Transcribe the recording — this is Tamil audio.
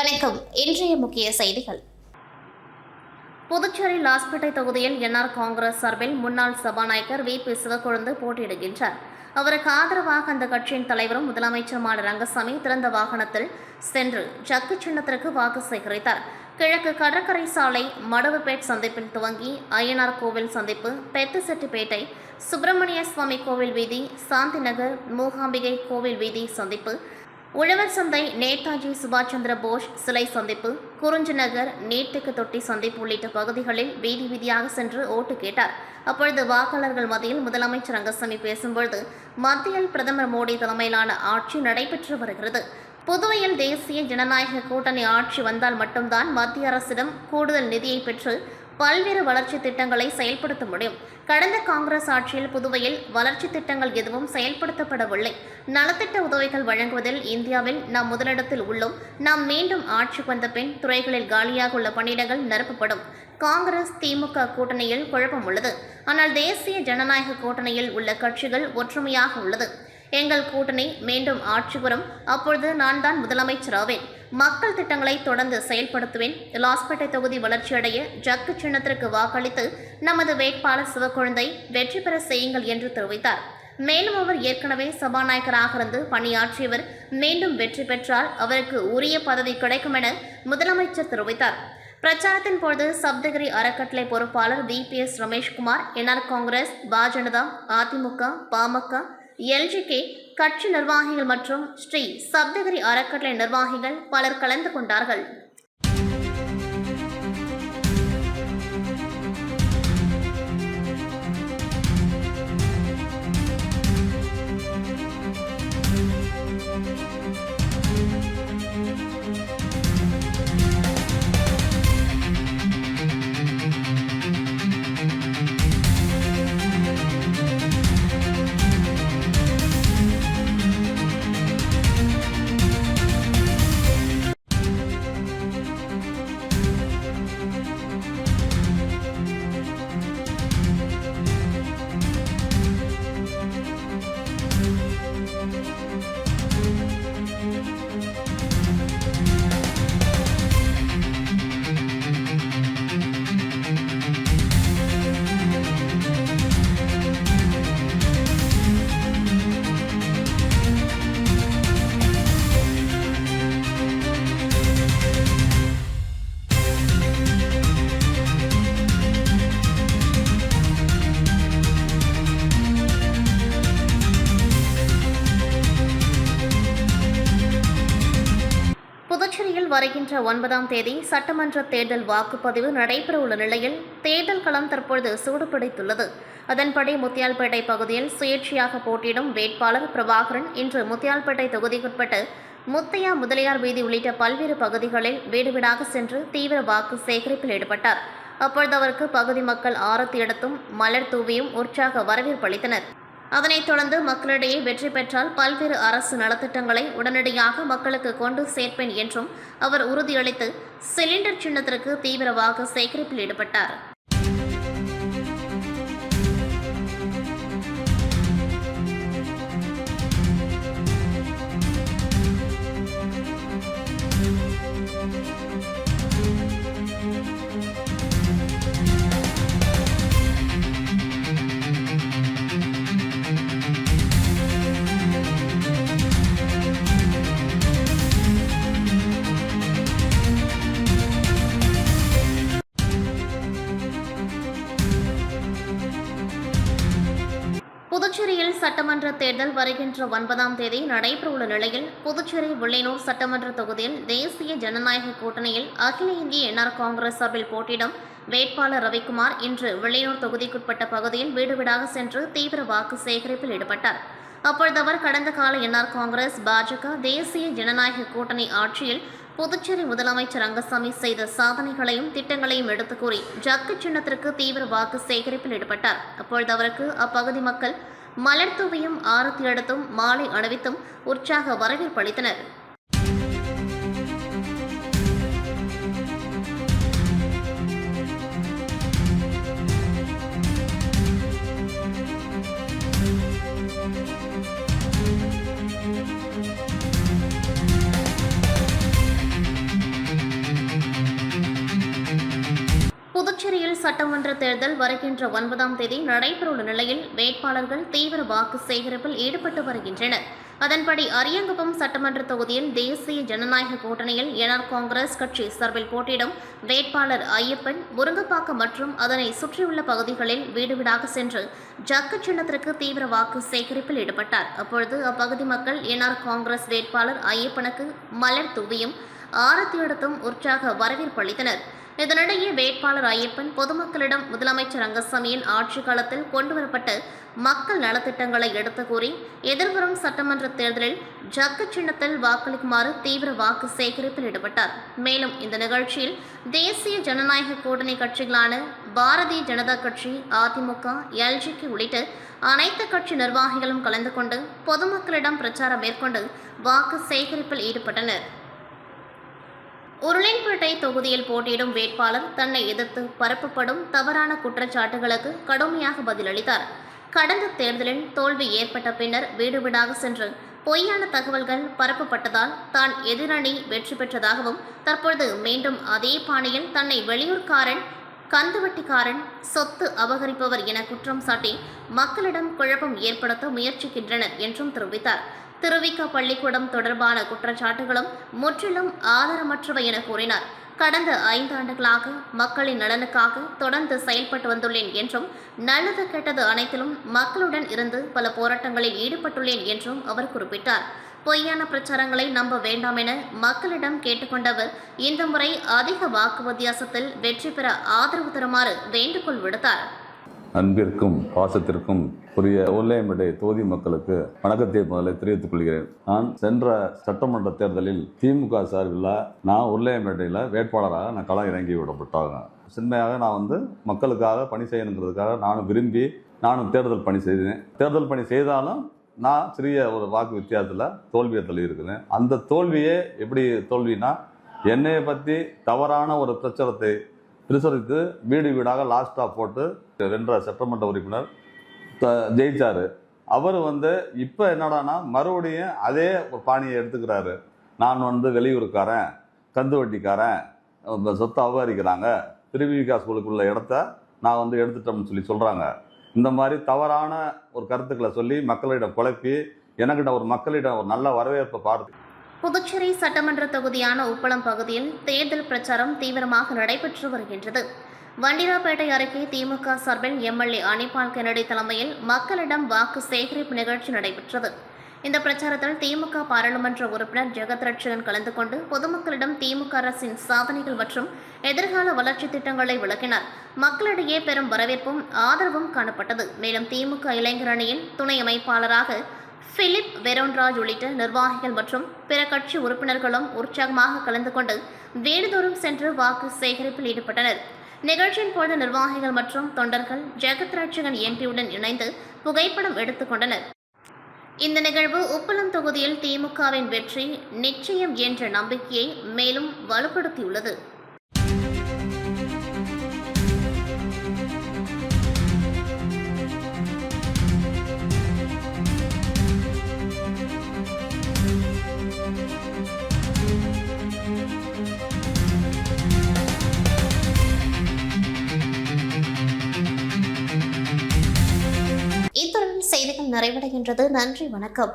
வணக்கம். இன்றைய முக்கிய செய்திகள். புதுச்சேரி லாஸ்பேட்டை தொகுதியில் என்ஆர் காங்கிரஸ் சார்பில் முன்னாள் சபாநாயகர் வி.பி. சிவக்கொழுந்து போட்டியிடுகின்றார். அவருக்கு ஆதரவாக அந்த கட்சியின் தலைவரும் முதலமைச்சருமான ரங்கசாமி திறந்த வாகனத்தில் சென்று ஜக்கு சின்னத்திற்கு வாக்கு சேகரித்தார். கிழக்கு கடற்கரை சாலை மடவுப்பேட் சந்திப்பில் துவங்கி அய்யனார் கோவில் சந்திப்பு, பெத்துசெட்டிப்பேட்டை சுப்பிரமணிய சுவாமி கோவில் வீதி, சாந்தி நகர் மூகாம்பிகை கோவில் வீதி சந்திப்பு, உழவர் சந்தை நேதாஜி சுபாஷ் சந்திர போஸ் சிலை சந்திப்பு, குறிஞ்சி நகர் நீட்டுக்கு தொட்டி சந்திப்பு உள்ளிட்ட பகுதிகளில் வீதி வீதியாக சென்று ஓட்டு கேட்டார். அப்பொழுது வாக்காளர்கள் மத்தியில் முதலமைச்சர் ரங்கசாமி பேசும்பொழுது, மத்தியில் பிரதமர் மோடி தலைமையிலான ஆட்சி நடைபெற்று வருகிறது. புதுவையில் தேசிய ஜனநாயக கூட்டணி ஆட்சி வந்தால் மட்டும்தான் மத்திய அரசிடம் கூடுதல் நிதியை பெற்று பல்வேறு வளர்ச்சி திட்டங்களை செயல்படுத்த முடியும். கடந்த காங்கிரஸ் ஆட்சியில் புதுவையில் வளர்ச்சி திட்டங்கள் எதுவும் செயல்படுத்தப்படவில்லை. நலத்திட்ட உதவிகள் வழங்குவதில் இந்தியாவில் நாம் முதலிடத்தில் உள்ளோம். நாம் மீண்டும் ஆட்சி வந்த பின் துறைகளில் காலியாக உள்ள பணியிடங்கள் நிரப்பப்படும். காங்கிரஸ் திமுக கூட்டணியில் குழப்பம் உள்ளது. ஆனால் தேசிய ஜனநாயக கூட்டணியில் உள்ள கட்சிகள் ஒற்றுமையாக உள்ளது. எங்கள் கூட்டணி மீண்டும் ஆட்சி வரும். அப்பொழுது நான் தான் முதலமைச்சராவேன். மக்கள் திட்டங்களை தொடர்ந்து செயல்படுத்துவேன். லாஸ்பேட்டை தொகுதி வளர்ச்சியடைய ஜக்கு சின்னத்திற்கு வாக்களித்து நமது வேட்பாளர் சிவக்கொழுந்தை வெற்றி பெற செய்யுங்கள் என்று தெரிவித்தார். மேலும் அவர் ஏற்கனவே சபாநாயகராக இருந்து பணியாற்றியவர். மீண்டும் வெற்றி பெற்றால் அவருக்கு உரிய பதவி கிடைக்கும் என முதலமைச்சர் தெரிவித்தார். பிரச்சாரத்தின் பொழுது சப்தகிரி அறக்கட்டளை பொறுப்பாளர் வி.பி.எஸ். ரமேஷ்குமார், என்ஆர் காங்கிரஸ், பாஜனதா, அதிமுக, பாமக, எல்ஜிகே கட்சி நிர்வாகிகள் மற்றும் ஸ்ரீ சப்தகிரி அறக்கட்டளை நிர்வாகிகள் பலர் கலந்து கொண்டார்கள். புதுச்சேரியில் வருகின்ற 9ஆம் தேதி சட்டமன்ற தேர்தல் வாக்குப்பதிவு நடைபெறவுள்ள நிலையில் தேர்தல் களம் தற்பொழுது சூடுபிடித்துள்ளது. அதன்படி முத்தியால்பேட்டை பகுதியில் சுயேட்சையாக போட்டியிடும் வேட்பாளர் பிரபாகரன் இன்று முத்தியால்பேட்டை தொகுதிக்குட்பட்ட முத்தையா முதலியார் வீதி உள்ளிட்ட பல்வேறு பகுதிகளில் வீடு வீடாக சென்று தீவிர வாக்கு சேகரிப்பில் ஈடுபட்டார். அப்பொழுது அவருக்கு பகுதி மக்கள் ஆரத்தி எடுத்தும் மலர் தூவியும் உற்சாக வரவேற்பு அளித்தனர். அதனைத் தொடர்ந்து மக்களிடையே வெற்றி பெற்றால் பல்வேறு அரசு நலத்திட்டங்களை உடனடியாக மக்களுக்கு கொண்டு சேர்ப்பேன் என்றும் அவர் உறுதியளித்து சிலிண்டர் சின்னத்திற்கு தீவிர வாக்கு சேகரிப்பில் ஈடுபட்டார். புதுச்சேரியில் சட்டமன்ற தேர்தல் வருகின்ற 9ஆம் தேதி நடைபெறவுள்ள நிலையில் புதுச்சேரி வில்லியனூர் சட்டமன்ற தொகுதியில் தேசிய ஜனநாயக கூட்டணியில் அகில இந்திய என்ஆர் காங்கிரஸ் சார்பில் போட்டியிடும் வேட்பாளர் ரவிக்குமார் இன்று வில்லியனூர் தொகுதிக்குட்பட்ட பகுதியில் வீடு வீடாக சென்று தீவிர வாக்கு சேகரிப்பில் ஈடுபட்டார். அப்பொழுது அவர் கடந்த கால என்ஆர் காங்கிரஸ், பாஜக, தேசிய ஜனநாயக கூட்டணி ஆட்சியில் புதுச்சேரி முதலமைச்சர் ரங்கசாமி செய்த சாதனைகளையும் திட்டங்களையும் எடுத்துக் கூறி ஜக்கு சின்னத்திற்கு தீவிர வாக்கு சேகரிப்பில் ஈடுபட்டார். அப்பொழுது அவருக்கு அப்பகுதி மக்கள் மலர் தூவியும் ஆரத்தி எடுத்தும் மாலை அணிவித்தும் உற்சாக வரவேற்பு அளித்தனர். புதுச்சேரியில் சட்டமன்ற தேர்தல் வருகின்ற 9ஆம் தேதி நடைபெறவுள்ள நிலையில் வேட்பாளர்கள் தீவிர வாக்கு சேகரிப்பில் ஈடுபட்டு வருகின்றனர். அதன்படி அரியங்குப்பம் சட்டமன்ற தொகுதியில் தேசிய ஜனநாயக கூட்டணியில் என்ஆர் காங்கிரஸ் கட்சி சார்பில் போட்டியிடும் வேட்பாளர் ஐயப்பன் முருங்கப்பாக்கம் மற்றும் அதனை சுற்றியுள்ள பகுதிகளில் வீடு வீடாக சென்று ஜக்கு சின்னத்திற்கு தீவிர வாக்கு சேகரிப்பில் ஈடுபட்டார். அப்பொழுது அப்பகுதி மக்கள் என்ஆர் காங்கிரஸ் வேட்பாளர் ஐயப்பனுக்கு மலர் தூவியும் ஆரத்தி எடுத்தும் உற்சாக வரவேற்பு அளித்தனர். இதனிடையே வேட்பாளர் ஐயப்பன் பொதுமக்களிடம் முதலமைச்சர் ரங்கசாமியின் ஆட்சி காலத்தில் கொண்டுவரப்பட்ட மக்கள் நலத்திட்டங்களை எடுத்து கூறி எதிர்வரும் சட்டமன்ற தேர்தலில் ஜக்கு சின்னத்தில் வாக்களிக்குமாறு தீவிர வாக்கு சேகரிப்பில் ஈடுபட்டார். மேலும் இந்த நிகழ்ச்சியில் தேசிய ஜனநாயக கூட்டணி கட்சிகளான பாரதிய ஜனதா கட்சி, அதிமுக, எல்ஜிகே உள்ளிட்ட அனைத்து கட்சி நிர்வாகிகளும் கலந்து கொண்டு பொதுமக்களிடம் பிரச்சாரம் மேற்கொண்டு வாக்கு சேகரிப்பில் ஈடுபட்டனர். உருளையன்பேட்டை தொகுதியில் போட்டியிடும் வேட்பாளர் தன்னை எதிர்த்து பரப்பப்படும் தவறான குற்றச்சாட்டுகளுக்கு கடுமையாக பதிலளித்தார். கடந்த தேர்தலில் தோல்வி ஏற்பட்ட பின்னர் வீடு வீடாக சென்று பொய்யான தகவல்கள் பரப்பப்பட்டதால் தான் எதிரணி வெற்றி பெற்றதாகவும் தற்பொழுது மீண்டும் அதே பாணியில் தன்னை வெளியூர்காரன், கந்துவட்டிக்காரன், சொத்து அபகரிப்பவர் என குற்றம் சாட்டி மக்களிடம் குழப்பம் ஏற்படுத்த முயற்சிக்கின்றனர் என்றும் தெரிவித்தார். திருவிக பள்ளிக்கூடம் தொடர்பான குற்றச்சாட்டுகளும் முற்றிலும் ஆதாரமற்றவை என கூறினார். கடந்த 5 ஆண்டுகளாக மக்களின் நலனுக்காக தொடர்ந்து செயல்பட்டு வந்துள்ளேன் என்றும் நல்லது கெட்டது அனைத்திலும் மக்களுடன் இருந்து பல போராட்டங்களில் ஈடுபட்டுள்ளேன் என்றும் அவர் குறிப்பிட்டார். பொய்யான பிரச்சாரங்களை நம்ப வேண்டாம் என மக்களிடம் கேட்டுக்கொண்டவர் இந்த முறை அதிக வாக்கு வித்தியாசத்தில் வெற்றி பெற ஆதரவு தருமாறு வேண்டுகோள் விடுத்தார். அன்பிற்கும் பாசத்திற்கும் உரிய உருளையன்பேட்டை தொகுதி மக்களுக்கு வணக்கத்தை முதலில் தெரிவித்துக் கொள்கிறேன். நான் சென்ற சட்டமன்ற தேர்தலில் திமுக சார்பில் நான் உருளையன்பேட்டையில் வேட்பாளராக நான் களம் இறங்கி விடப்பட்டாங்க. சின்மையாக நான் மக்களுக்காக பணி செய்யணுங்கிறதுக்காக நானும் தேர்தல் பணி செய்தேன். தேர்தல் பணி செய்தாலும் நான் சிறிய ஒரு வாக்கு வித்தியாசத்தில் தோல்வியை தள்ளியிருக்கிறேன். அந்த தோல்வியே எப்படி தோல்வினா, என்னையை பற்றி தவறான ஒரு பிரச்சாரத்தை பிரசுரித்து வீடு வீடாக லாஸ்டாக போட்டு வென்ற சட்டமன்ற உறுப்பினர் ஜெயிச்சாரு. அவர் இப்போ என்னடானா மறுபடியும் அதே பாணியை எடுத்துக்கிறாரு. நான் வெளியூருக்காரன், கந்து வட்டிக்காரன், சொத்தை அபகரிக்கிறாங்க, திருவிக ஸ்கூலுக்குள்ள இடத்த நான் எடுத்துட்டோம்னு சொல்கிறாங்க. இந்த மாதிரி தவறான ஒரு கருத்துக்களை சொல்லி மக்களிடம் குழப்பி மக்களிடம் ஒரு நல்ல வரவேற்பை பார்த்து புதுச்சேரி சட்டமன்ற தொகுதியான உப்பளம் பகுதியில் தேர்தல் பிரச்சாரம் தீவிரமாக நடைபெற்று வருகின்றது. வண்டிராப்பேட்டை அருகே திமுக சார்பில் எம்எல்ஏ அனிபால் கென்னடி தலைமையில் மக்களிடம் வாக்கு சேகரிப்பு நிகழ்ச்சி நடைபெற்றது. இந்த பிரச்சாரத்தில் திமுக பாராளுமன்ற உறுப்பினர் ஜெகத் ரட்சகன் கலந்து கொண்டு பொதுமக்களிடம் திமுக அரசின் சாதனைகள் மற்றும் எதிர்கால வளர்ச்சி திட்டங்களை விளக்கினார். மக்களிடையே பெரும் வரவேற்பும் ஆதரவும் காணப்பட்டது. மேலும் திமுக இளைஞர் அணியின் துணை அமைப்பாளராக பிலிப் வெரோன்ராஜ் உள்ளிட்ட நிர்வாகிகள் மற்றும் பிற கட்சி உறுப்பினர்களும் உற்சாகமாக கலந்து கொண்டு வீடுதோறும் சென்று வாக்கு சேகரிப்பில் ஈடுபட்டனர். நிகழ்ச்சியின் போது நிர்வாகிகள் மற்றும் தொண்டர்கள் ஜெகத் ரட்சகன் எம்பியுடன் இணைந்து புகைப்படம் எடுத்துக் கொண்டனர். இந்த நிகழ்வு உப்பளம் தொகுதியில் திமுகவின் வெற்றி நிச்சயம் என்ற நம்பிக்கையை மேலும் வலுப்படுத்தியுள்ளது. செய்திகள் நிறைவடைகின்றது. நன்றி, வணக்கம்.